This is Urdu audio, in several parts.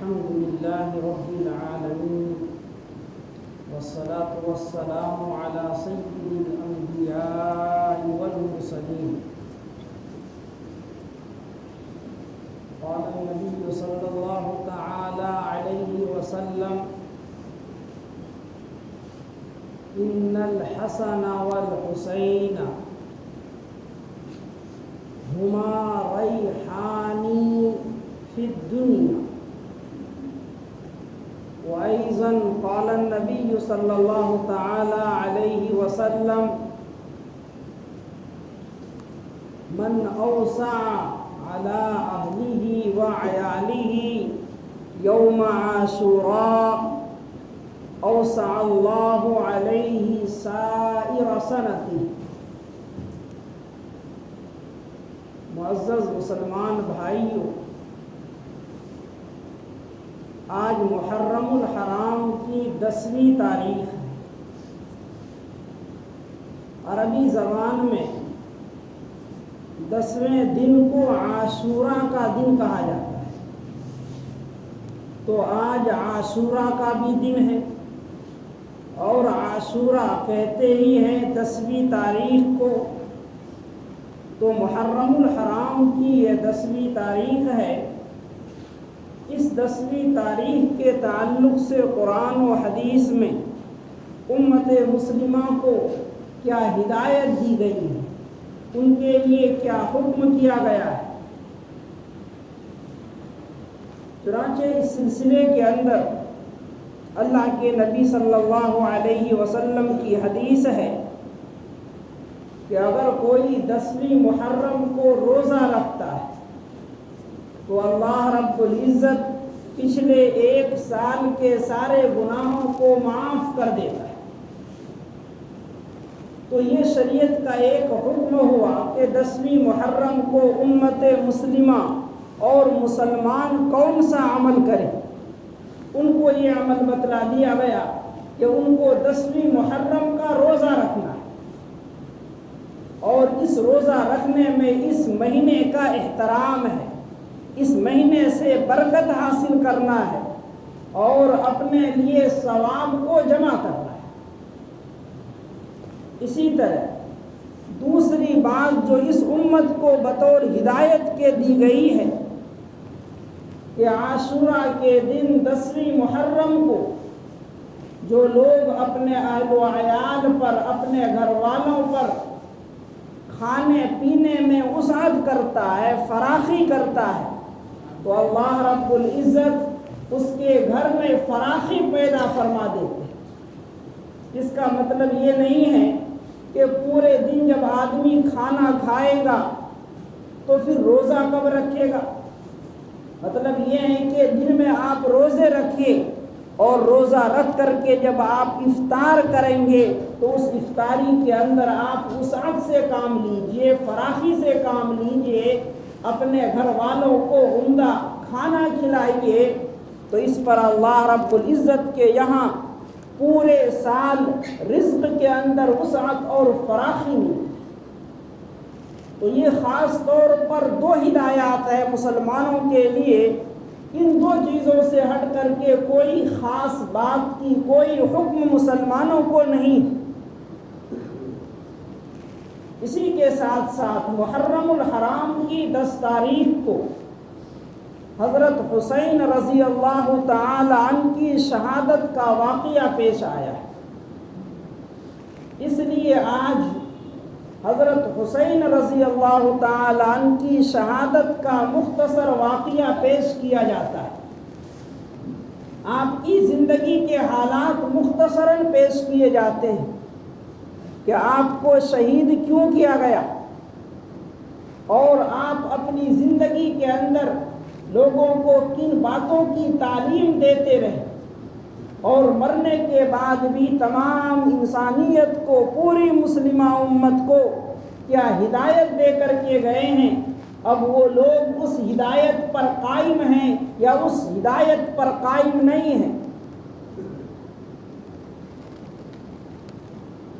الحمد لله رب العالمين والصلاة والسلام على سيد الأنبياء والمرسلين. قال النبي صلى الله تعالى عليه وسلم: إن الحسن والحسين هما ريحاني في الدنيا. وأيضا قال النبي صلى الله تعالى عليه وسلم: من أوسع على أهله وعياله يوم عاشوراء اوسع اللہ علیہ سائر سنتی. معزز مسلمان بھائیوں، آج محرم الحرام کی 10ویں تاریخ ہے. عربی زبان میں 10ویں دن کو عاشورہ کا دن کہا جاتا ہے. تو آج عاشورہ کا بھی دن ہے، اور عاشورہ کہتے ہی ہیں 10ویں تاریخ کو. تو محرم الحرام کی یہ 10ویں تاریخ ہے. اس 10ویں تاریخ کے تعلق سے قرآن و حدیث میں امت مسلمہ کو کیا ہدایت دی گئی ہے، ان کے لیے کیا حکم کیا گیا ہے. چنانچہ اس سلسلے کے اندر اللہ کے نبی صلی اللہ علیہ وسلم کی حدیث ہے کہ اگر کوئی 10ویں محرم کو روزہ رکھتا ہے تو اللہ رب العزت پچھلے 1 سال کے سارے گناہوں کو معاف کر دیتا ہے. تو یہ شریعت کا ایک حکم ہوا کہ 10ویں محرم کو امت مسلمہ اور مسلمان کون سا عمل کرے. ان کو یہ عمل بتلا دیا گیا کہ ان کو 10ویں محرم کا روزہ رکھنا ہے، اور اس روزہ رکھنے میں اس مہینے کا احترام ہے، اس مہینے سے برکت حاصل کرنا ہے اور اپنے لیے ثواب کو جمع کرنا ہے. اسی طرح دوسری بات جو اس امت کو بطور ہدایت کے دی گئی ہے کہ عاشورہ کے دن 10ویں محرم کو جو لوگ اپنے اہل و عیال پر، اپنے گھر والوں پر کھانے پینے میں وسعت کرتا ہے، فراخی کرتا ہے، تو اللہ رب العزت اس کے گھر میں فراخی پیدا فرما دیتے ہیں. اس کا مطلب یہ نہیں ہے کہ پورے دن جب آدمی کھانا کھائے گا تو پھر روزہ کب رکھے گا. مطلب یہ ہے کہ دن میں آپ روزے رکھیے، اور روزہ رکھ کر کے جب آپ افطار کریں گے تو اس افطاری کے اندر آپ وسعت سے کام لیجئے، فراخی سے کام لیجئے، اپنے گھر والوں کو عمدہ کھانا کھلائیے. تو اس پر اللہ رب العزت کے یہاں پورے سال رزق کے اندر وسعت اور فراخی ملتی. تو یہ خاص طور پر 2 ہدایات ہے مسلمانوں کے لیے. ان 2 چیزوں سے ہٹ کر کے کوئی خاص بات کی کوئی حکم مسلمانوں کو نہیں. اسی کے ساتھ ساتھ محرم الحرام کی 10 تاریخ کو حضرت حسین رضی اللہ تعالی عنہ کی شہادت کا واقعہ پیش آیا ہے. اس لیے آج حضرت حسین رضی اللہ تعالی عنہ کی شہادت کا مختصر واقعہ پیش کیا جاتا ہے. آپ کی زندگی کے حالات مختصراً پیش کیے جاتے ہیں کہ آپ کو شہید کیوں کیا گیا، اور آپ اپنی زندگی کے اندر لوگوں کو کن باتوں کی تعلیم دیتے رہے، اور مرنے کے بعد بھی تمام انسانیت کو، پوری مسلمہ امت کو کیا ہدایت دے کر کے گئے ہیں. اب وہ لوگ اس ہدایت پر قائم ہیں یا اس ہدایت پر قائم نہیں ہیں.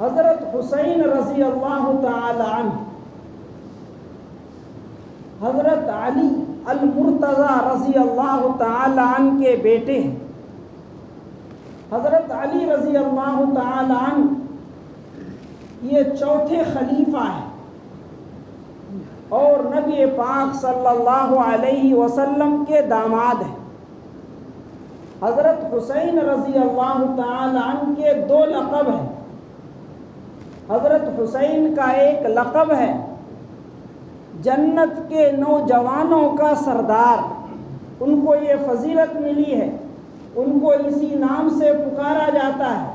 حضرت حسین رضی اللہ تعالی عنہ حضرت علی المرتضی رضی اللہ تعالی عنہ کے بیٹے ہیں۔ حضرت علی رضی اللہ تعالی عنہ یہ چوتھے خلیفہ ہیں اور نبی پاک صلی اللہ علیہ وسلم کے داماد ہیں۔ حضرت حسین رضی اللہ تعالی عنہ کے دو لقب ہیں۔ حضرت حسین کا ایک لقب ہے جنت کے نوجوانوں کا سردار، ان کو یہ فضیلت ملی ہے، ان کو اسی نام سے پکارا جاتا ہے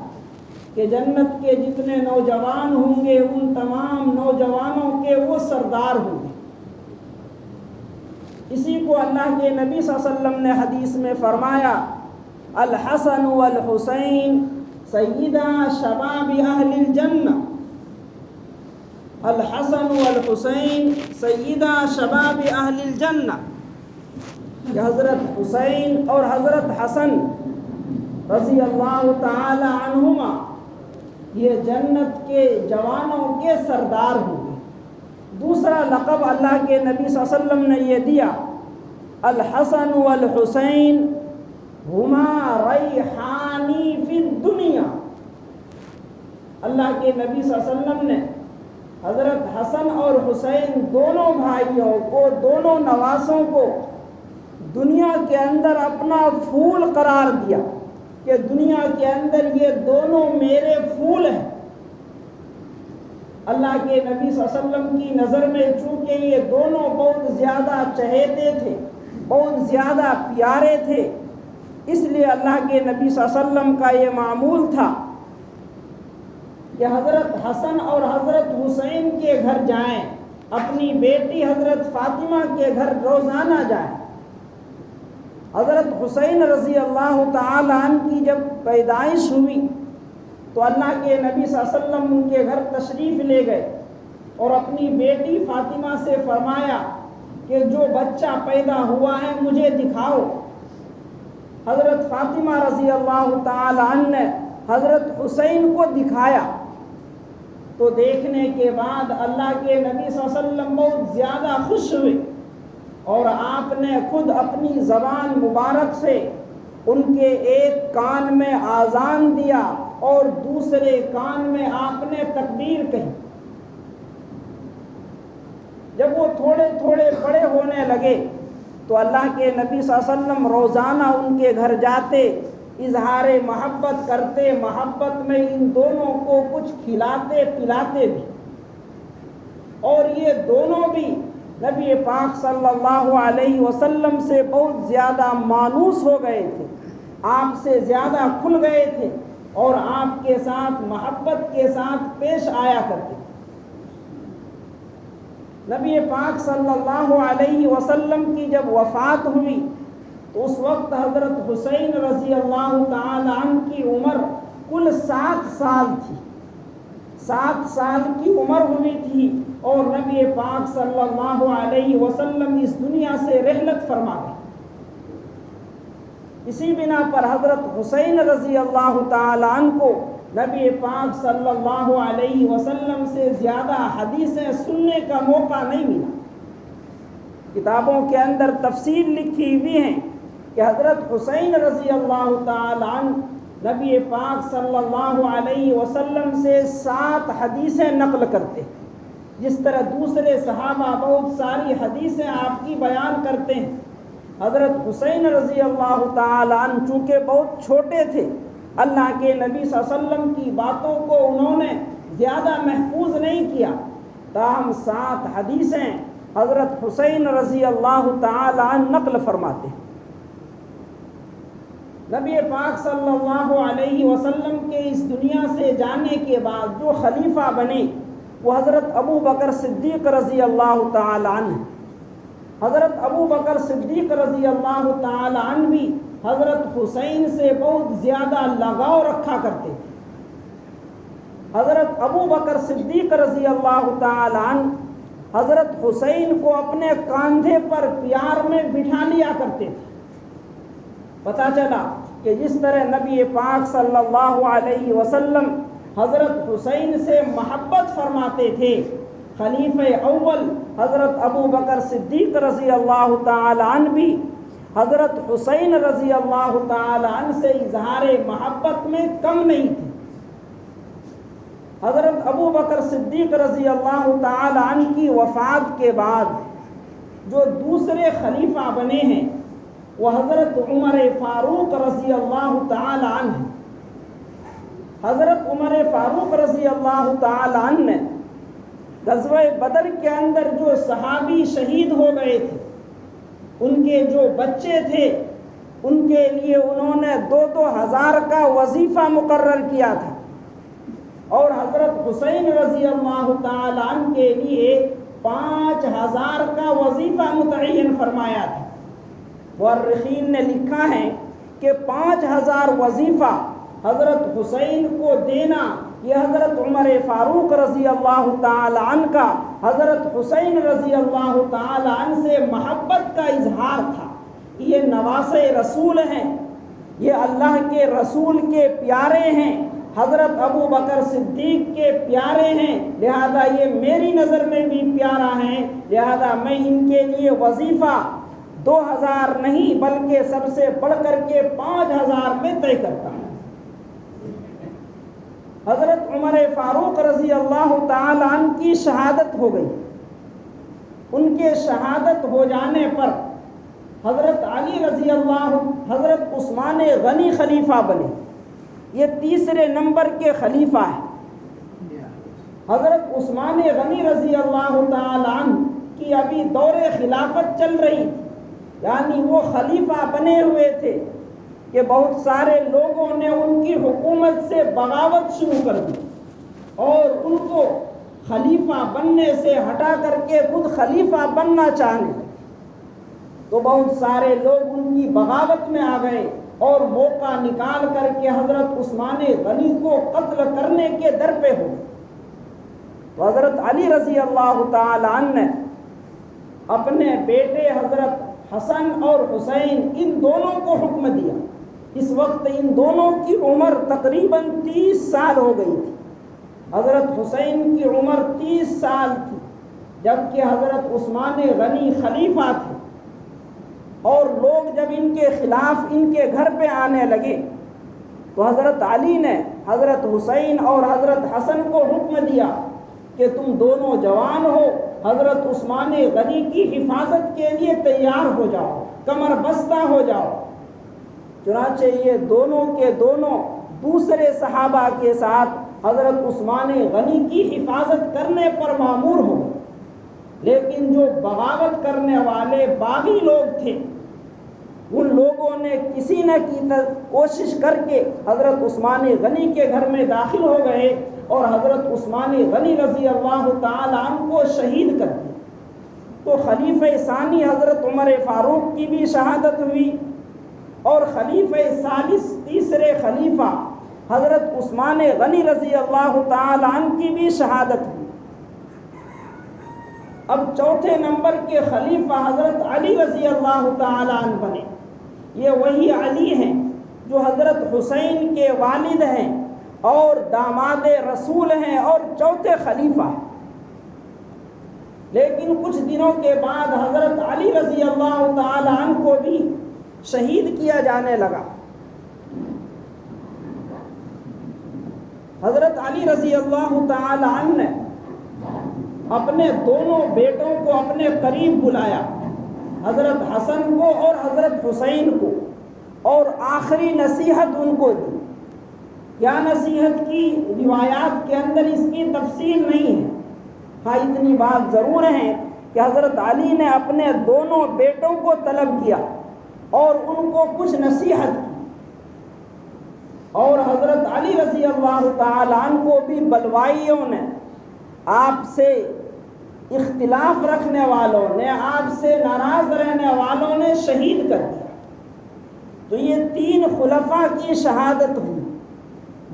کہ جنت کے جتنے نوجوان ہوں گے ان تمام نوجوانوں کے وہ سردار ہوں گے۔ اسی کو اللہ کے نبی صلی اللہ علیہ وسلم نے حدیث میں فرمایا، الحسن والحسین سیدا شباب اہل الجنہ، الحسن والحسین سیدا شباب اہل الجنہ، کہ حضرت حسین اور حضرت حسن رضی اللہ تعالی عنہما یہ جنت کے جوانوں کے سردار ہوں گے۔ دوسرا لقب اللہ کے نبی صلی اللہ علیہ وسلم نے یہ دیا، الحسن والحسین ہما ریحانی فی الدنیا، اللہ کے نبی صلی اللہ علیہ وسلم نے حضرت حسن اور حسین دونوں بھائیوں کو، دونوں نواسوں کو دنیا کے اندر اپنا پھول قرار دیا کہ دنیا کے اندر یہ دونوں میرے پھول ہیں۔ اللہ کے نبی صلی اللہ علیہ وسلم کی نظر میں چونکہ یہ دونوں بہت زیادہ چہیتے تھے، بہت زیادہ پیارے تھے، اس لیے اللہ کے نبی صلی اللہ علیہ وسلم کا یہ معمول تھا کہ حضرت حسن اور حضرت حسین کے گھر جائیں، اپنی بیٹی حضرت فاطمہ کے گھر روزانہ جائیں۔ حضرت حسین رضی اللہ تعالی عنہ کی جب پیدائش ہوئی تو اللہ کے نبی صلی اللہ علیہ وسلم ان کے گھر تشریف لے گئے اور اپنی بیٹی فاطمہ سے فرمایا کہ جو بچہ پیدا ہوا ہے مجھے دکھاؤ۔ حضرت فاطمہ رضی اللہ تعالی عنہ نے حضرت حسین کو دکھایا تو دیکھنے کے بعد اللہ کے نبی صلی اللہ علیہ وسلم بہت زیادہ خوش ہوئے اور آپ نے خود اپنی زبان مبارک سے ان کے ایک کان میں آذان دیا اور دوسرے کان میں آپ نے تکبیر کہی۔ جب وہ تھوڑے تھوڑے بڑے ہونے لگے تو اللہ کے نبی صلی اللہ علیہ وسلم روزانہ ان کے گھر جاتے، اظہار محبت کرتے، محبت میں ان دونوں کو کچھ کھلاتے پلاتے بھی، اور یہ دونوں بھی نبی پاک صلی اللہ علیہ وسلم سے بہت زیادہ مانوس ہو گئے تھے، آپ سے زیادہ کھل گئے تھے اور آپ کے ساتھ محبت کے ساتھ پیش آیا کرتے۔ نبی پاک صلی اللہ علیہ وسلم کی جب وفات ہوئی تو اس وقت حضرت حسین رضی اللہ تعالی عنہ کی عمر کل 7 سال تھی، 7 سال کی عمر ہوئی تھی اور نبی پاک صلی اللہ علیہ وسلم اس دنیا سے رحلت فرما گئے۔ اسی بنا پر حضرت حسین رضی اللہ تعالی عنہ کو نبی پاک صلی اللہ علیہ وسلم سے زیادہ حدیثیں سننے کا موقع نہیں ملا۔ کتابوں کے اندر تفصیل لکھی ہوئی ہیں کہ حضرت حسین رضی اللہ تعالی عنہ نبی پاک صلی اللہ علیہ وسلم سے 7 حدیثیں نقل کرتے، جس طرح دوسرے صحابہ بہت ساری حدیثیں آپ کی بیان کرتے ہیں۔ حضرت حسین رضی اللہ تعالی عنہ چونکہ بہت چھوٹے تھے، اللہ کے نبی صلی اللہ علیہ وسلم کی باتوں کو انہوں نے زیادہ محفوظ نہیں کیا، تاہم 7 حدیثیں حضرت حسین رضی اللہ تعالی عنہ نقل فرماتے ہیں۔ نبی پاک صلی اللہ علیہ وسلم کے اس دنیا سے جانے کے بعد جو خلیفہ بنے وہ حضرت ابو بکر صدیق رضی اللہ تعالی عنہ۔ حضرت ابو بکر صدیق رضی اللہ تعالی عنہ بھی حضرت حسین سے بہت زیادہ لگاؤ رکھا کرتے تھے۔ حضرت ابو بکر صدیق رضی اللہ تعالی عنہ حضرت حسین کو اپنے کاندھے پر پیار میں بٹھا لیا کرتے تھے۔ پتہ چلا کہ جس طرح نبی پاک صلی اللہ علیہ وسلم حضرت حسین سے محبت فرماتے تھے، خلیفہ اول حضرت ابو بکر صدیق رضی اللہ تعالی عنہ بھی حضرت حسین رضی اللہ تعالی عنہ سے اظہار محبت میں کم نہیں تھے۔ حضرت ابو بکر صدیق رضی اللہ تعالی عنہ کی وفات کے بعد جو دوسرے خلیفہ بنے ہیں وہ حضرت عمر فاروق رضی اللہ تعالی عنہ۔ حضرت عمر فاروق رضی اللہ تعالی عنہ نے غزوہ بدر کے اندر جو صحابی شہید ہو گئے تھے، ان کے جو بچے تھے، ان کے لیے انہوں نے 2,000 کا وظیفہ مقرر کیا تھا، اور حضرت حسین رضی اللہ تعالی عنہ کے لیے 5,000 کا وظیفہ متعین فرمایا تھا۔ مورخین نے لکھا ہے کہ 5,000 وظیفہ حضرت حسین کو دینا یہ حضرت عمر فاروق رضی اللہ تعالی عنہ کا حضرت حسین رضی اللہ تعالی عنہ سے محبت کا اظہار تھا۔ یہ نواسے رسول ہیں، یہ اللہ کے رسول کے پیارے ہیں، حضرت ابو بکر صدیق کے پیارے ہیں، لہذا یہ میری نظر میں بھی پیارا ہیں، لہذا میں ان کے لیے وظیفہ 2,000 نہیں بلکہ سب سے بڑھ کر کے 5,000 میں طے کرتا ہوں۔ حضرت عمر فاروق رضی اللہ تعالی عنہ کی شہادت ہو گئی۔ ان کے شہادت ہو جانے پر حضرت علی رضی اللہ، حضرت عثمان غنی خلیفہ بنے، یہ تیسرے نمبر کے خلیفہ ہیں۔ حضرت عثمان غنی رضی اللہ تعالی عنہ کی ابھی دور خلافت چل رہی تھی، یعنی وہ خلیفہ بنے ہوئے تھے کہ بہت سارے لوگوں نے ان کی حکومت سے بغاوت شروع کر دی اور ان کو خلیفہ بننے سے ہٹا کر کے خود خلیفہ بننا چاہنے لگے، تو بہت سارے لوگ ان کی بغاوت میں آ گئے اور موقع نکال کر کے حضرت عثمان غنی کو قتل کرنے کے در پہ ہو گئے۔ تو حضرت علی رضی اللہ تعالی عنہ نے اپنے بیٹے حضرت حسن اور حسین ان دونوں کو حکم دیا۔ اس وقت ان دونوں کی عمر تقریباً 30 سال ہو گئی تھی۔ حضرت حسین کی عمر 30 سال تھی جبکہ حضرت عثمان غنی خلیفہ تھے، اور لوگ جب ان کے خلاف ان کے گھر پہ آنے لگے تو حضرت علی نے حضرت حسین اور حضرت حسن کو حکم دیا کہ تم دونوں جوان ہو، حضرت عثمان غنی کی حفاظت کے لیے تیار ہو جاؤ، کمر بستہ ہو جاؤ۔ چنانچہ یہ دونوں کے دونوں دوسرے صحابہ کے ساتھ حضرت عثمان غنی کی حفاظت کرنے پر مامور ہو گئے، لیکن جو بغاوت کرنے والے باغی لوگ تھے ان لوگوں نے کسی نہ کی کوشش کر کے حضرت عثمان غنی کے گھر میں داخل ہو گئے اور حضرت عثمان غنی رضی اللہ تعالی عنہ کو شہید کر دیا۔ تو خلیفہ ثانی حضرت عمر فاروق کی بھی شہادت ہوئی، اور خلیفہ ثالث تیسرے خلیفہ حضرت عثمان غنی رضی اللہ تعالی عنہ کی بھی شہادت ہوئی۔ اب چوتھے نمبر کے خلیفہ حضرت علی رضی اللہ تعالی عنہ بنے۔ یہ وہی علی ہیں جو حضرت حسین کے والد ہیں اور داماد رسول ہیں اور چوتھے خلیفہ ہیں۔ لیکن کچھ دنوں کے بعد حضرت علی رضی اللہ تعالی عنہ کو بھی شہید کیا جانے لگا۔ حضرت علی رضی اللہ تعالی عنہ نے اپنے دونوں بیٹوں کو اپنے قریب بلایا، حضرت حسن کو اور حضرت حسین کو، اور آخری نصیحت ان کو دی۔ کیا نصیحت کی؟ روایات کے اندر اس کی تفصیل نہیں ہے، ہاں اتنی بات ضرور ہے کہ حضرت علی نے اپنے دونوں بیٹوں کو طلب کیا اور ان کو کچھ نصیحت کی، اور حضرت علی رضی اللہ تعالی عنہ کو بھی بلوائیوں نے، آپ سے اختلاف رکھنے والوں نے، آپ سے ناراض رہنے والوں نے شہید کر دیا۔ تو یہ 3 خلفاء کی شہادت ہوئی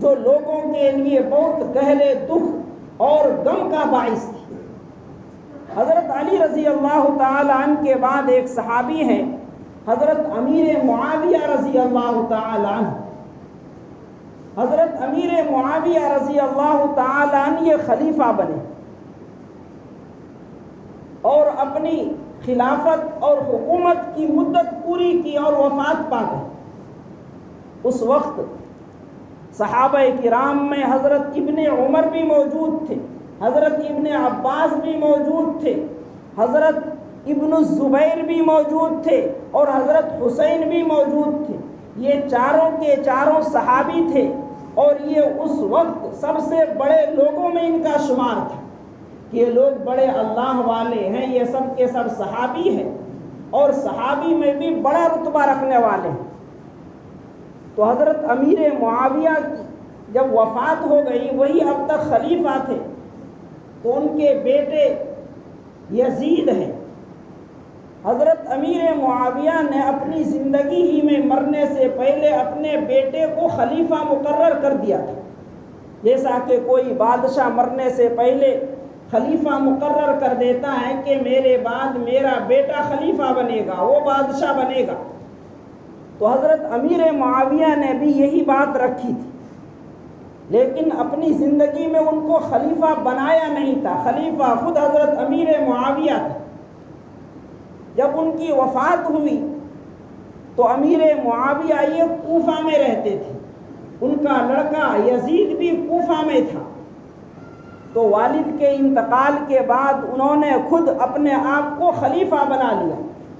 جو لوگوں کے لیے بہت گہرے دکھ اور غم کا باعث تھی۔ حضرت علی رضی اللہ تعالی عنہ کے بعد ایک صحابی ہیں حضرت امیر معاویہ رضی اللہ تعالی عنہ۔ حضرت امیر معاویہ رضی اللہ تعالی عنہ یہ خلیفہ بنے۔ اور اپنی خلافت اور حکومت کی مدت پوری کی اور وفات پا گئے۔ اس وقت صحابہ کرام میں حضرت ابن عمر بھی موجود تھے، حضرت ابن عباس بھی موجود تھے، حضرت ابن الزبیر بھی موجود تھے اور حضرت حسین بھی موجود تھے۔ یہ چاروں کے چاروں صحابی تھے اور یہ اس وقت سب سے بڑے لوگوں میں ان کا شمار تھا کہ یہ لوگ بڑے اللہ والے ہیں، یہ سب کے سب صحابی ہیں اور صحابی میں بھی بڑا رتبہ رکھنے والے ہیں۔ تو حضرت امیر معاویہ کی جب وفات ہو گئی، وہی اب تک خلیفہ تھے، تو ان کے بیٹے یزید ہیں۔ حضرت امیر معاویہ نے اپنی زندگی ہی میں مرنے سے پہلے اپنے بیٹے کو خلیفہ مقرر کر دیا تھا، جیسا کہ کوئی بادشاہ مرنے سے پہلے خلیفہ مقرر کر دیتا ہے کہ میرے بعد میرا بیٹا خلیفہ بنے گا، وہ بادشاہ بنے گا۔ تو حضرت امیر معاویہ نے بھی یہی بات رکھی تھی، لیکن اپنی زندگی میں ان کو خلیفہ بنایا نہیں تھا، خلیفہ خود حضرت امیر معاویہ تھا۔ جب ان کی وفات ہوئی تو امیر معاویہ یہ کوفہ میں رہتے تھے، ان کا لڑکا یزید بھی کوفہ میں تھا۔ تو والد کے انتقال کے بعد انہوں نے خود اپنے آپ کو خلیفہ بنا لیا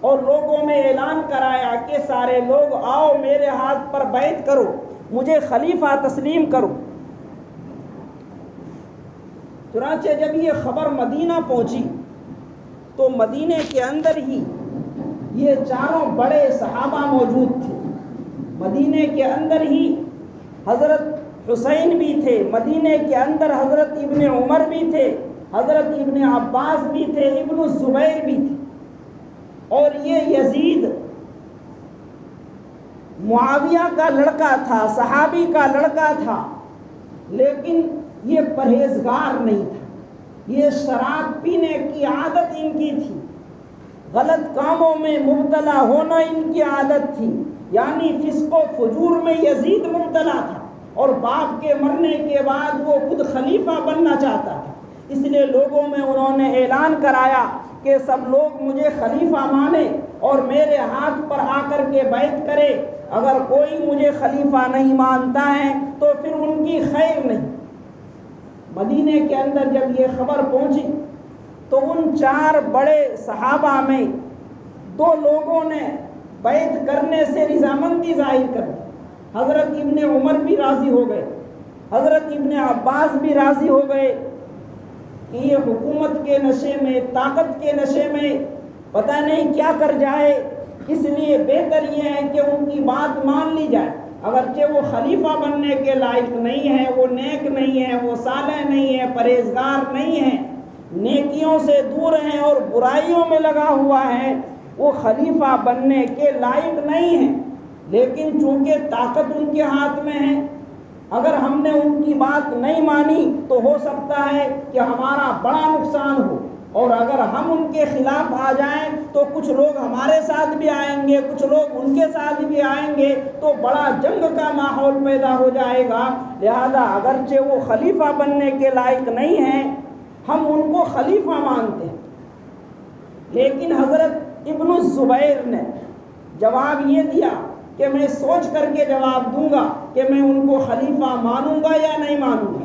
اور لوگوں میں اعلان کرایا کہ سارے لوگ آؤ میرے ہاتھ پر بیعت کرو، مجھے خلیفہ تسلیم کرو۔ چنانچہ جب یہ خبر مدینہ پہنچی تو مدینے کے اندر ہی یہ چاروں بڑے صحابہ موجود تھے، مدینے کے اندر ہی حضرت حسین بھی تھے، مدینے کے اندر حضرت ابن عمر بھی تھے، حضرت ابن عباس بھی تھے، ابن الزبیر بھی تھے، اور یہ یزید معاویہ کا لڑکا تھا، صحابی کا لڑکا تھا، لیکن یہ پرہیزگار نہیں تھا، یہ شراب پینے کی عادت ان کی تھی، غلط کاموں میں مبتلا ہونا ان کی عادت تھی، یعنی فسق و فجور میں یزید مبتلا تھا اور باپ کے مرنے کے بعد وہ خود خلیفہ بننا چاہتا تھا۔ اس لیے لوگوں میں انہوں نے اعلان کرایا کہ سب لوگ مجھے خلیفہ مانے اور میرے ہاتھ پر آ کر کے بیعت کرے، اگر کوئی مجھے خلیفہ نہیں مانتا ہے تو پھر ان کی خیر نہیں۔ مدینے کے اندر جب یہ خبر پہنچی تو ان چار بڑے صحابہ میں دو لوگوں نے بیعت کرنے سے رضامندی ظاہر کر دی۔ حضرت ابن عمر بھی راضی ہو گئے، حضرت ابن عباس بھی راضی ہو گئے کہ یہ حکومت کے نشے میں، طاقت کے نشے میں پتہ نہیں کیا کر جائے، اس لیے بہتر یہ ہے کہ ان کی بات مان لی جائے، اگرچہ وہ خلیفہ بننے کے لائق نہیں ہے، وہ نیک نہیں ہے، وہ صالح نہیں ہے، پرہیزگار نہیں ہے، نیکیوں سے دور ہیں اور برائیوں میں لگا ہوا ہے، وہ خلیفہ بننے کے لائق نہیں ہے، لیکن چونکہ طاقت ان کے ہاتھ میں ہے، اگر ہم نے ان کی بات نہیں مانی تو ہو سکتا ہے کہ ہمارا بڑا نقصان ہو، اور اگر ہم ان کے خلاف آ جائیں تو کچھ لوگ ہمارے ساتھ بھی آئیں گے، کچھ لوگ ان کے ساتھ بھی آئیں گے، تو بڑا جنگ کا ماحول پیدا ہو جائے گا، لہذا اگرچہ وہ خلیفہ بننے کے لائق نہیں ہیں، ہم ان کو خلیفہ مانتے ہیں۔ لیکن حضرت ابن الزبیر نے جواب یہ دیا کہ میں سوچ کر کے جواب دوں گا کہ میں ان کو خلیفہ مانوں گا یا نہیں مانوں گا۔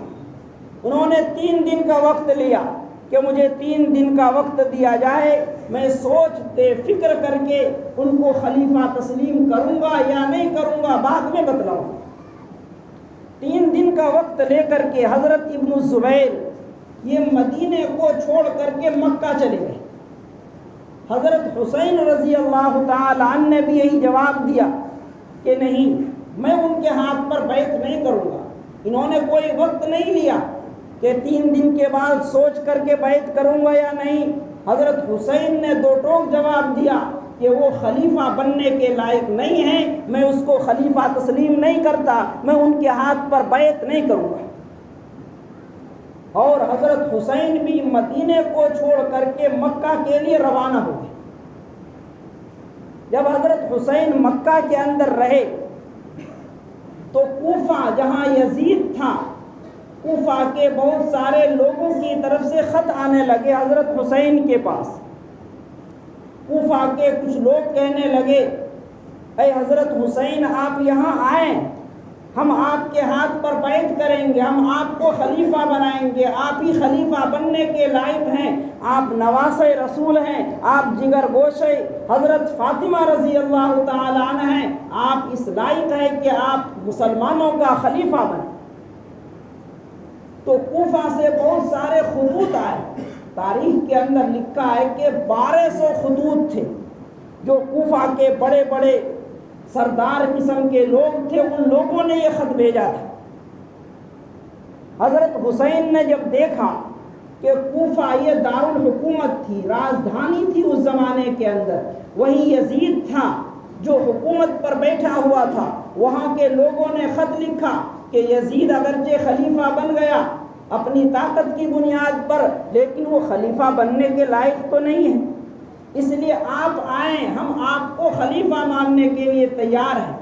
انہوں نے 3 دن کا وقت لیا کہ مجھے 3 دن کا وقت دیا جائے، میں سوچتے فکر کر کے ان کو خلیفہ تسلیم کروں گا یا نہیں کروں گا، بعد میں بتلاؤں گا۔ 3 دن کا وقت لے کر کے حضرت ابن الزبیر یہ مدینے کو چھوڑ کر کے مکہ چلے گئے۔ حضرت حسین رضی اللہ تعالی عنہ نے بھی یہی جواب دیا کہ نہیں، میں ان کے ہاتھ پر بیعت نہیں کروں گا۔ انہوں نے کوئی وقت نہیں لیا کہ 3 دن کے بعد سوچ کر کے بیعت کروں گا یا نہیں۔ حضرت حسین نے 2 ٹوک جواب دیا کہ وہ خلیفہ بننے کے لائق نہیں ہیں، میں اس کو خلیفہ تسلیم نہیں کرتا، میں ان کے ہاتھ پر بیعت نہیں کروں گا۔ اور حضرت حسین بھی مدینے کو چھوڑ کر کے مکہ کے لیے روانہ ہو گئے۔ جب حضرت حسین مکہ کے اندر رہے تو کوفہ جہاں یزید تھا، کوفہ کے بہت سارے لوگوں کی طرف سے خط آنے لگے حضرت حسین کے پاس کوفہ کے کچھ لوگ کہنے لگے اے حضرت حسین آپ یہاں آئیں، ہم آپ کے ہاتھ پر بیعت کریں گے، ہم آپ کو خلیفہ بنائیں گے، آپ ہی خلیفہ بننے کے لائق ہیں، آپ نواسۂ رسول ہیں، آپ جگر گوشے حضرت فاطمہ رضی اللہ تعالی عنہ ہیں، آپ اس لائق ہیں کہ آپ مسلمانوں کا خلیفہ بنیں۔ تو کوفہ سے بہت سارے خطوط آئے، تاریخ کے اندر لکھا ہے کہ 1200 خطوط تھے جو کوفہ کے بڑے بڑے سردار قسم کے لوگ تھے، ان لوگوں نے یہ خط بھیجا تھا۔ حضرت حسین نے جب دیکھا کہ کوفہ یہ دارالحکومت تھی، راجدھانی تھی اس زمانے کے اندر، وہیں یزید تھا جو حکومت پر بیٹھا ہوا تھا، وہاں کے لوگوں نے خط لکھا کہ یزید اگرچہ خلیفہ بن گیا اپنی طاقت کی بنیاد پر، لیکن وہ خلیفہ بننے کے لائق تو نہیں ہے، اس لیے آپ آئیں، ہم آپ کو خلیفہ ماننے کے لیے تیار ہیں۔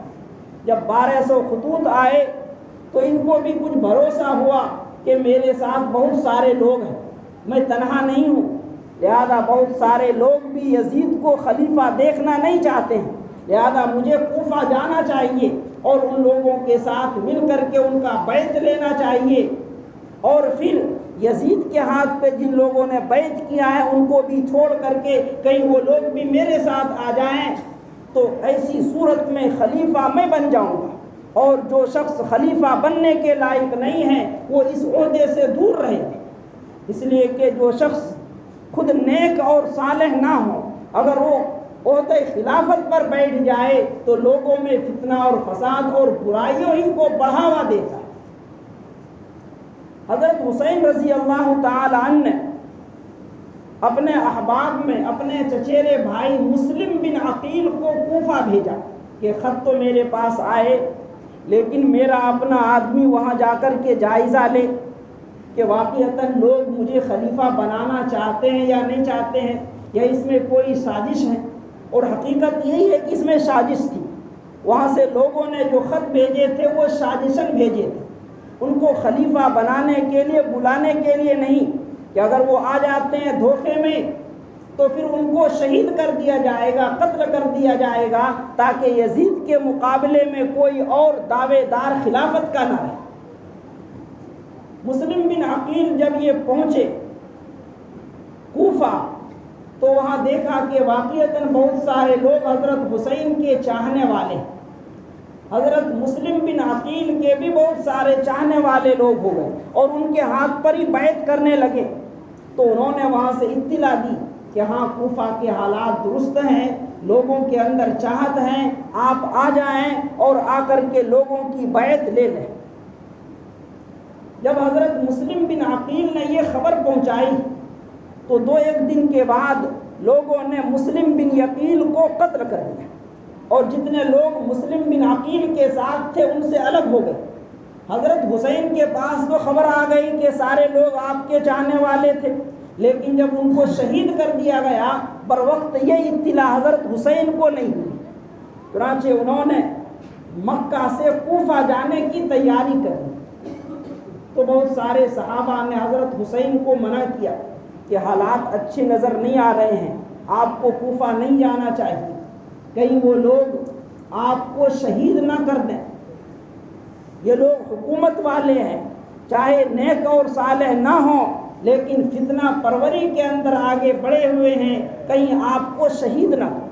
جب 1200 خطوط آئے تو ان کو بھی کچھ بھروسہ ہوا کہ میرے ساتھ بہت سارے لوگ ہیں، میں تنہا نہیں ہوں، لہذا بہت سارے لوگ بھی یزید کو خلیفہ دیکھنا نہیں چاہتے ہیں، لہذا مجھے کوفہ جانا چاہیے اور ان لوگوں کے ساتھ مل کر کے ان کا بیعت لینا چاہیے، اور پھر یزید کے ہاتھ پہ جن لوگوں نے بیعت کیا ہے ان کو بھی چھوڑ کر کے کہیں وہ لوگ بھی میرے ساتھ آ جائیں، تو ایسی صورت میں خلیفہ میں بن جاؤں گا، اور جو شخص خلیفہ بننے کے لائق نہیں ہے وہ اس عہدے سے دور رہے، اس لیے کہ جو شخص خود نیک اور صالح نہ ہو، اگر وہ عہدہ خلافت پر بیٹھ جائے تو لوگوں میں فتنہ اور فساد اور برائیوں ہی کو بڑھاوا دیتا ہے۔ حضرت حسین رضی اللہ تعالی عنہ نے اپنے احباب میں اپنے چچیرے بھائی مسلم بن عقیل کو کوفہ بھیجا کہ خط تو میرے پاس آئے، لیکن میرا اپنا آدمی وہاں جا کر کے جائزہ لے کہ واقعتاً لوگ مجھے خلیفہ بنانا چاہتے ہیں یا نہیں چاہتے ہیں، یا اس میں کوئی سازش ہے، اور حقیقت یہی ہے کہ اس میں سازش تھی۔ وہاں سے لوگوں نے جو خط بھیجے تھے وہ سازشاً بھیجے تھے، ان کو خلیفہ بنانے کے لیے بلانے کے لیے نہیں، کہ اگر وہ آ جاتے ہیں دھوکے میں تو پھر ان کو شہید کر دیا جائے گا، قتل کر دیا جائے گا، تاکہ یزید کے مقابلے میں کوئی اور دعوے دار خلافت کا نہ رہے۔ مسلم بن عقیل جب یہ پہنچے کوفہ تو وہاں دیکھا کہ واقعتاً بہت سارے لوگ حضرت حسین کے چاہنے والے، حضرت مسلم بن عقیل کے بھی بہت سارے چاہنے والے لوگ ہو گئے اور ان کے ہاتھ پر ہی بیعت کرنے لگے۔ تو انہوں نے وہاں سے اطلاع دی کہ ہاں کوفہ کے حالات درست ہیں، لوگوں کے اندر چاہت ہیں، آپ آ جائیں اور آ کر کے لوگوں کی بیعت لے لیں۔ جب حضرت مسلم بن عقیل نے یہ خبر پہنچائی تو 2-1 دن کے بعد لوگوں نے مسلم بن عقیل کو قتل کر دیا، اور جتنے لوگ مسلم بن عقیل کے ساتھ تھے ان سے الگ ہو گئے۔ حضرت حسین کے پاس تو خبر آ گئی کہ سارے لوگ آپ کے چاہنے والے تھے، لیکن جب ان کو شہید کر دیا گیا بر وقت یہ اطلاع حضرت حسین کو نہیں ہوئی، چنانچہ انہوں نے مکہ سے کوفہ جانے کی تیاری کر دی۔ تو بہت سارے صحابہ نے حضرت حسین کو منع کیا کہ حالات اچھے نظر نہیں آ رہے ہیں، آپ کو کوفہ نہیں جانا چاہیے، کہیں وہ لوگ آپ کو شہید نہ کر دیں، یہ لوگ حکومت والے ہیں، چاہے نیک اور صالح نہ ہوں لیکن فتنہ پروری کے اندر آگے بڑھے ہوئے ہیں، کہیں آپ کو شہید نہ کریں۔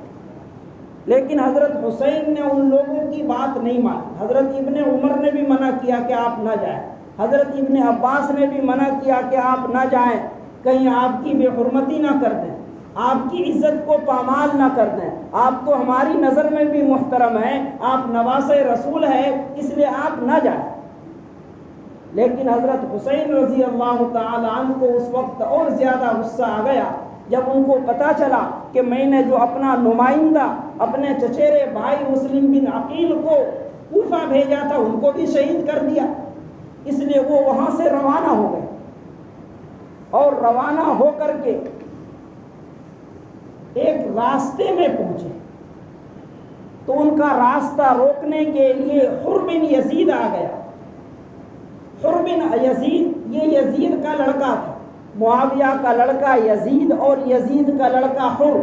لیکن حضرت حسین نے ان لوگوں کی بات نہیں مانی۔ حضرت ابن عمر نے بھی منع کیا کہ آپ نہ جائیں، حضرت ابن عباس نے بھی منع کیا کہ آپ نہ جائیں، کہیں آپ کی بے حرمتی نہ کر دیں، آپ کی عزت کو پامال نہ کر دیں، آپ تو ہماری نظر میں بھی محترم ہیں، آپ نواسۂ رسول ہیں، اس لیے آپ نہ جائیں۔ لیکن حضرت حسین رضی اللہ تعالی عنہ کو اس وقت اور زیادہ غصہ آ گیا جب ان کو پتہ چلا کہ میں نے جو اپنا نمائندہ اپنے چچیرے بھائی مسلم بن عقیل کو کوفہ بھیجا تھا ان کو بھی شہید کر دیا، اس لیے وہ وہاں سے روانہ ہو گئے، اور روانہ ہو کر کے ایک راستے میں پہنچے تو ان کا راستہ روکنے کے لیے حر بن یزید آ گیا۔ حر بن یزید یہ یزید کا لڑکا تھا، معاویہ کا لڑکا یزید اور یزید کا لڑکا حر،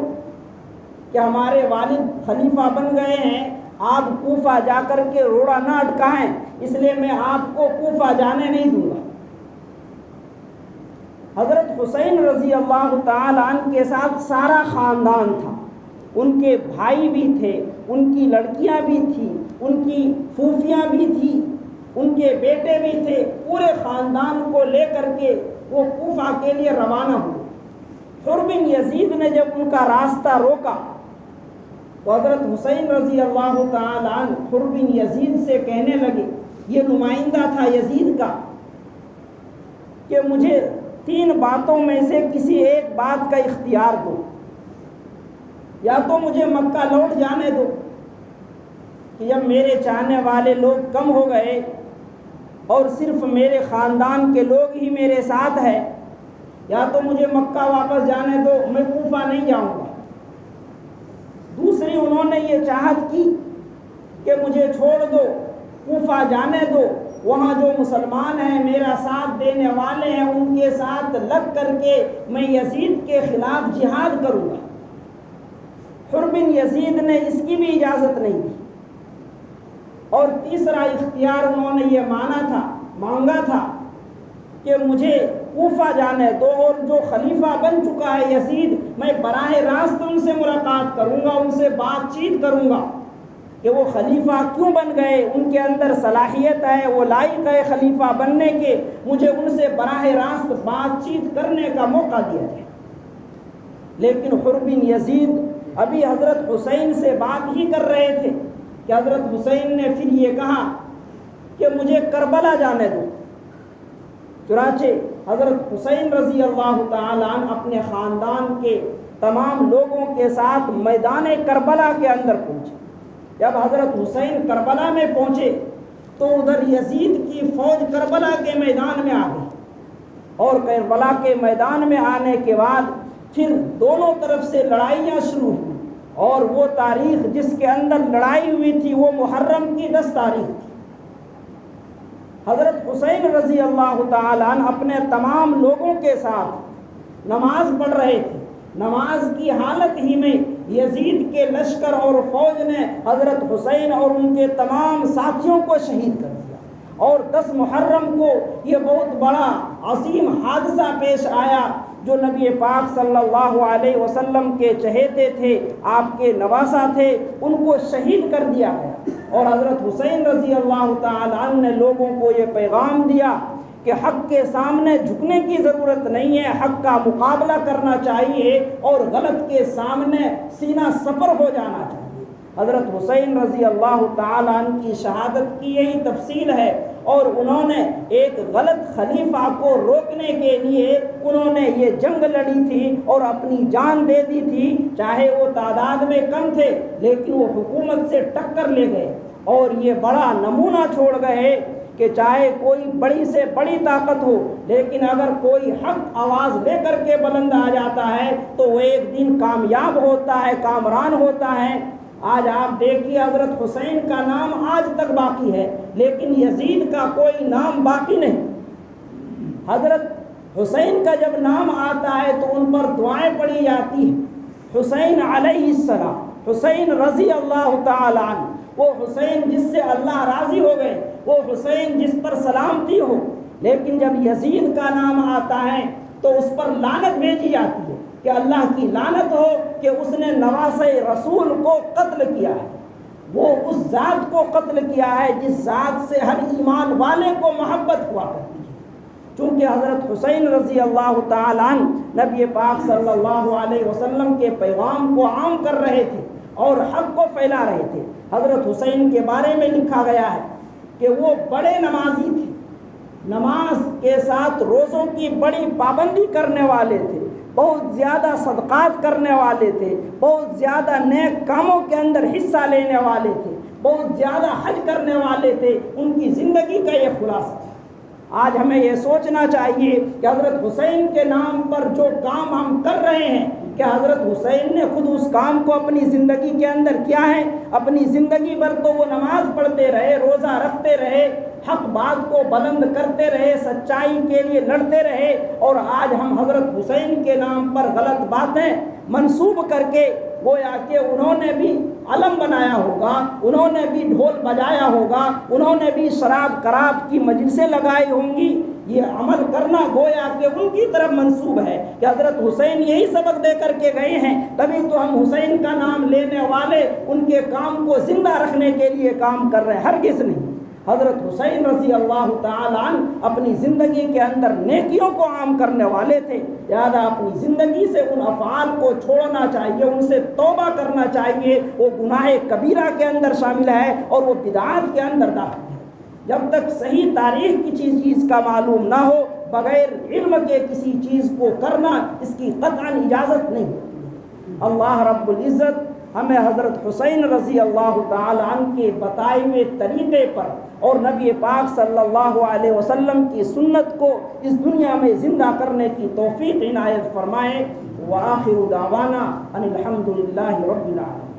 کہ ہمارے والد خلیفہ بن گئے ہیں، آپ کوفہ جا کر کے روڑا نہ اٹکائیں، اس لیے میں آپ کو کوفہ جانے نہیں دوں گا۔ حضرت حسین رضی اللہ تعالیٰ عنہ کے ساتھ سارا خاندان تھا، ان کے بھائی بھی تھے، ان کی لڑکیاں بھی تھیں، ان کی پھوپھیاں بھی تھیں، ان کے بیٹے بھی تھے، پورے خاندان کو لے کر کے وہ کوفہ کے لیے روانہ ہوئے۔ حر بن یزید نے جب ان کا راستہ روکا تو حضرت حسین رضی اللہ تعالیٰ عنہ حر بن یزید سے کہنے لگے، یہ نمائندہ تھا یزید کا، کہ مجھے 3 باتوں میں سے کسی ایک بات کا اختیار دو، یا تو مجھے مکہ لوٹ جانے دو کہ جب میرے چاہنے والے لوگ کم ہو گئے اور صرف میرے خاندان کے لوگ ہی میرے ساتھ ہیں، یا تو مجھے مکہ واپس جانے دو، میں کوفہ نہیں جاؤں گا۔ دوسری انہوں نے یہ چاہت کی کہ مجھے چھوڑ دو، کوفہ جانے دو، وہاں جو مسلمان ہیں میرا ساتھ دینے والے ہیں ان کے ساتھ لگ کر کے میں یزید کے خلاف جہاد کروں گا۔ حر بن یزید نے اس کی بھی اجازت نہیں دی، اور تیسرا اختیار انہوں نے یہ مانگا تھا کہ مجھے کوفہ جانے دو، اور جو خلیفہ بن چکا ہے یزید، میں براہ راست ان سے ملاقات کروں گا، ان سے بات چیت کروں گا کہ وہ خلیفہ کیوں بن گئے، ان کے اندر صلاحیت ہے، وہ لائق ہے خلیفہ بننے کے، مجھے ان سے براہ راست بات چیت کرنے کا موقع دیا جائے۔ لیکن حر بن یزید ابھی حضرت حسین سے بات ہی کر رہے تھے کہ حضرت حسین نے پھر یہ کہا کہ مجھے کربلا جانے دو۔ چنانچہ حضرت حسین رضی اللہ تعالیٰ عنہ اپنے خاندان کے تمام لوگوں کے ساتھ میدان کربلا کے اندر پہنچے۔ جب حضرت حسین کربلا میں پہنچے تو ادھر یزید کی فوج کربلا کے میدان میں آ گئی، اور کربلا کے میدان میں آنے کے بعد پھر دونوں طرف سے لڑائیاں شروع ہوئی، اور وہ تاریخ جس کے اندر لڑائی ہوئی تھی وہ محرم کی 10 تاریخ تھی۔ حضرت حسین رضی اللہ تعالیٰ عنہ اپنے تمام لوگوں کے ساتھ نماز پڑھ رہے تھے۔ نماز کی حالت ہی میں یزید کے لشکر اور فوج نے حضرت حسین اور ان کے تمام ساتھیوں کو شہید کر دیا، اور 10 محرم کو یہ بہت بڑا عظیم حادثہ پیش آیا جو نبی پاک صلی اللہ علیہ وسلم کے چہیتے تھے، آپ کے نواسہ تھے، ان کو شہید کر دیا گیا۔ اور حضرت حسین رضی اللہ تعالیٰ عنہ نے لوگوں کو یہ پیغام دیا کہ حق کے سامنے جھکنے کی ضرورت نہیں ہے، حق کا مقابلہ کرنا چاہیے، اور غلط کے سامنے سینہ سپر ہو جانا چاہیے۔ حضرت حسین رضی اللہ تعالیٰ عنہ کی شہادت کی یہی تفصیل ہے، اور انہوں نے ایک غلط خلیفہ کو روکنے کے لیے انہوں نے یہ جنگ لڑی تھی اور اپنی جان دے دی تھی، چاہے وہ تعداد میں کم تھے لیکن وہ حکومت سے ٹکر لے گئے، اور یہ بڑا نمونہ چھوڑ گئے کہ چاہے کوئی بڑی سے بڑی طاقت ہو، لیکن اگر کوئی حق آواز لے کر کے بلند آ جاتا ہے تو وہ ایک دن کامیاب ہوتا ہے، کامران ہوتا ہے۔ آج آپ دیکھیے حضرت حسین کا نام آج تک باقی ہے، لیکن یزید کا کوئی نام باقی نہیں۔ حضرت حسین کا جب نام آتا ہے تو ان پر دعائیں پڑھی جاتی ہیں، حسین علیہ السلام، حسین رضی اللہ تعالیٰ عنہ، وہ حسین جس سے اللہ راضی ہو گئے، وہ حسین جس پر سلامتی ہو۔ لیکن جب یزید کا نام آتا ہے تو اس پر لعنت بھیجی جاتی ہے کہ اللہ کی لعنت ہو کہ اس نے نواسے رسول کو قتل کیا ہے، وہ اس ذات کو قتل کیا ہے جس ذات سے ہر ایمان والے کو محبت ہوا کرتی ہے۔ چونکہ حضرت حسین رضی اللہ تعالیٰ عنہ نبی پاک صلی اللہ علیہ وسلم کے پیغام کو عام کر رہے تھے اور حق کو پھیلا رہے تھے۔ حضرت حسین کے بارے میں لکھا گیا ہے کہ وہ بڑے نمازی تھے، نماز کے ساتھ روزوں کی بڑی پابندی کرنے والے تھے، بہت زیادہ صدقات کرنے والے تھے، بہت زیادہ نیک کاموں کے اندر حصہ لینے والے تھے، بہت زیادہ حج کرنے والے تھے۔ ان کی زندگی کا یہ خلاصہ ہے۔ آج ہمیں یہ سوچنا چاہیے کہ حضرت حسین کے نام پر جو کام ہم کر رہے ہیں، کہ حضرت حسین نے خود اس کام کو اپنی زندگی کے اندر کیا ہے؟ اپنی زندگی بھر تو وہ نماز پڑھتے رہے، روزہ رکھتے رہے، حق بات کو بلند کرتے رہے، سچائی کے لیے لڑتے رہے، اور آج ہم حضرت حسین کے نام پر غلط باتیں منسوب کر کے گویا کہ انہوں نے بھی علم بنایا ہوگا، انہوں نے بھی ڈھول بجایا ہوگا، انہوں نے بھی شراب کراب کی مجلسیں لگائی ہوں گی۔ یہ عمل کرنا گویا کہ ان کی طرف منسوب ہے کہ حضرت حسین یہی سبق دے کر کے گئے ہیں، تبھی تو ہم حسین کا نام لینے والے ان کے کام کو زندہ رکھنے کے لیے کام کر رہے ہیں، ہرگز نہیں۔ حضرت حسین رضی اللہ تعالیٰ عنہ اپنی زندگی کے اندر نیکیوں کو عام کرنے والے تھے، لہذا اپنی زندگی سے ان افعال کو چھوڑنا چاہیے، ان سے توبہ کرنا چاہیے۔ وہ گناہ کبیرہ کے اندر شامل ہے اور وہ بدعات کے اندر داخل ہے۔ جب تک صحیح تاریخ کسی چیز کا معلوم نہ ہو، بغیر علم کے کسی چیز کو کرنا اس کی قطعاً اجازت نہیں۔ اللہ رب العزت ہمیں حضرت حسین رضی اللہ تعالی عنہ کے بتائے ہوئے طریقے پر اور نبی پاک صلی اللہ علیہ وسلم کی سنت کو اس دنیا میں زندہ کرنے کی توفیق عنایت فرمائے۔ وآخر دعوانا ان الحمد للہ رب العالمین۔